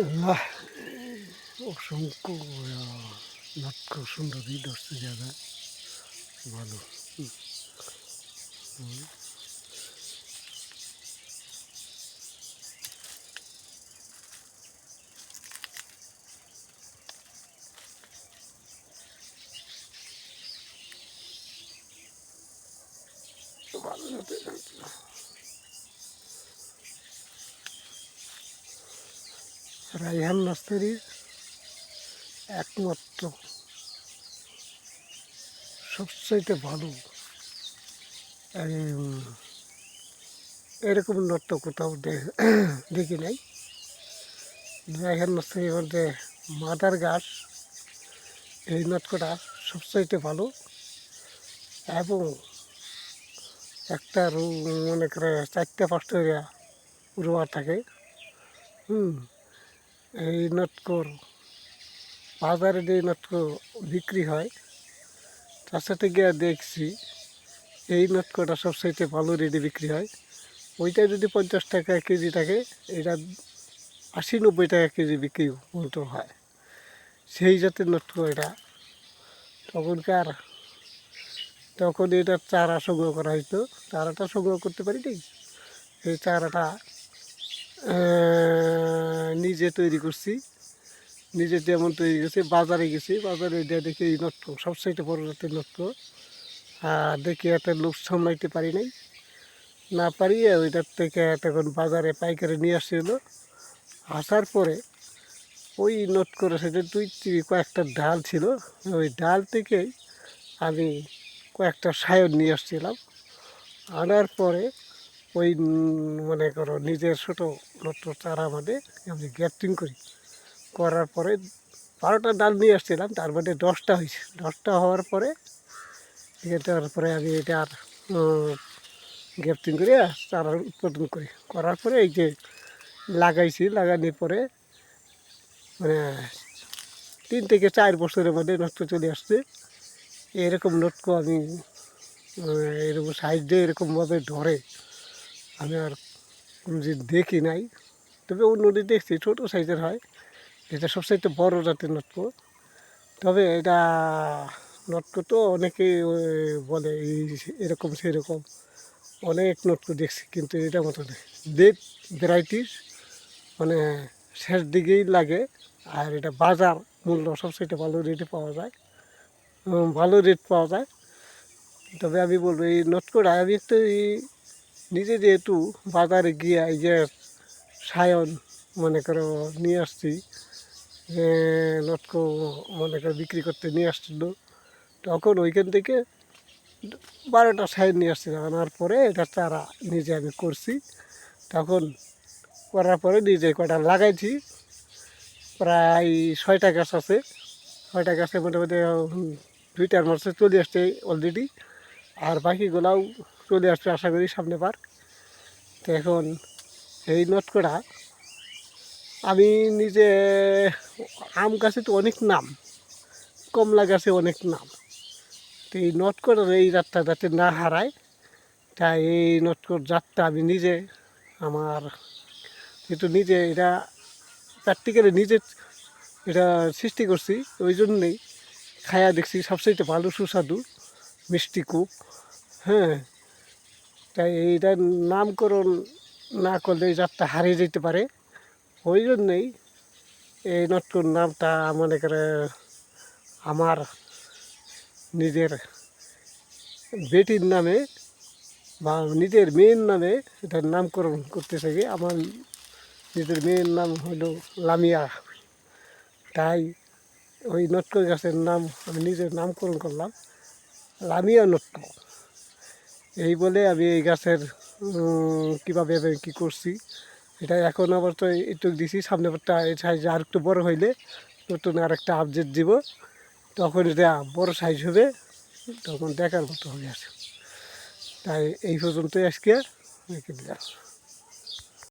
আল্লাহ অসংখ্য নাট খুব সুন্দরই ধরছে জায়গা ভালো। রায়হান নার্সারির একমাত্র সবচাইতে ভালো এরকম নট কোথাও দেখি নাই। রায়হান নার্সারির মধ্যে মাদার গাছ এই নটকটা সবচাইতে ভালো এবং একটা মনে করে 4-5টা রোয়া থাকে। এই নটকর বাজারে যে নটকর বিক্রি হয় তার সাথে গিয়ে দেখছি এই নটকটা সবচাইতে ভালো রেটে বিক্রি হয়। ওইটা যদি 50 টাকা কেজি থাকে, এটা 80-90 টাকা কেজি বিক্রি মতো হয়। সেই জাতের নটকো এটা। তখন এটার চারা সংগ্রহ করা হইতো। চারাটা সংগ্রহ করতে পারি নি, এই চারাটা নিজে তৈরি করছি। নিজে যেমন তৈরি করছি, বাজারে গেছি, বাজারে এটা দেখি এই নটকো সবচাইতে বড় জাতের নটকো। আর দেখি একটা লোক সামলাইতে পারি নাই, না পারিয়ে ওইটার থেকে তখন বাজারে পাইকারি নিয়ে আসছিল। আসার পরে ওই নোট করে সেটা কয়েকটা ডাল ছিল, ওই ডাল থেকেই আমি কয়েকটা সায়ন নিয়ে আসছিলাম। আনার পরে ওই মনে করো নিজের ছোটো নট্ট চারা মধ্যে আমি গ্যাপটিং করার পরে 12টা ডাল নিয়ে আসছিলাম, তার মধ্যে 10টা হয়েছে। 10টা হওয়ার পরে এটার পরে আমি এটা আর গ্যাপটিং করে চারা উৎপাদন করার পরে এই যে লাগাইছি। লাগানোর পরে মানে 3 থেকে 4 বছরের মধ্যে নষ্ট চলে আসছে। এরকম নটকো আমি এরকম সাইজ দিয়ে এরকমভাবে ধরে আমি আর কোনোদিন দেখি নাই। তবে অন্যটি দেখছি ছোটো সাইজের হয়, এটা সবচাইতে বড় জাতের নটকো। তবে এটা নটকো তো অনেকেই বলে এরকম সেরকম অনেক নটকো দেখছি, কিন্তু এটা মতো নেই। বেগ ভ্যারাইটিস মানে শেষ দিকেই লাগে। আর এটা বাজার মূল্য সবচাইতে ভালো রেটে পাওয়া যায়, ভালো রেট পাওয়া যায়। তবে আমি বলবো এই নটকোটা আমি একটু নিজে যেহেতু বাজারে গিয়ে এই যে সায়ন মনে করো নিয়ে আসছি, নটকো মনে করো বিক্রি করতে নিয়ে আসছিল, তখন ওইখান থেকে 12টা সায়ন নিয়ে আসছিলাম। আনার পরে এটা চারা নিজে আমি করছি। তখন করার পরে নিজে কটা লাগাইছি। প্রায় 6টা গাছ আছে। 6টা গাছে মোটামুটি 2টার মাসে চলে আসছে অলরেডি, আর বাকিগুলাও চলে আসছে আশা করি সামনে বার। তো এখন এই নটকোটা আমি নিজে, আম গাছে তো অনেক নাম, কমলা গাছে অনেক নাম, তো এই নটকোটার এই জাতটা যাতে না হারায়, তাই এই নটকোট জাতটা আমি নিজে আমার যেহেতু নিজে এটা প্র্যাকটিক্যালি নিজে এটা সৃষ্টি করছি, ওই জন্যেই খায়া দেখছি সবচেয়ে ভালো সুস্বাদু মিষ্টি খুব। হ্যাঁ, তাই এইটার নামকরণ না করলে এই জাতটা হারিয়ে যেতে পারে। ওই জন্যেই এই নটকোর নামটা মনে করে আমার নিজের বেটির নামে বা নিজের মেয়ের নামে এটার নামকরণ করতে চাই। আমার নিজের মেয়ের নাম হলো লামিয়া, তাই ওই নটকো গাছের নাম আমি নিজের নামকরণ করলাম লামিয়া নটকো। এই বলে আমি এই গাছের কীভাবে আমি কী করছি এটা এখন আবার তো একটু দিছি, সামনে এই সাইজ আর একটু বড়ো হইলে নতুন আর একটা আপডেট দিব, তখন এটা বড় সাইজ হবে, তখন দেখার মতো হবে। তাই এই পর্যন্তই আজকে রেখে দিলাম।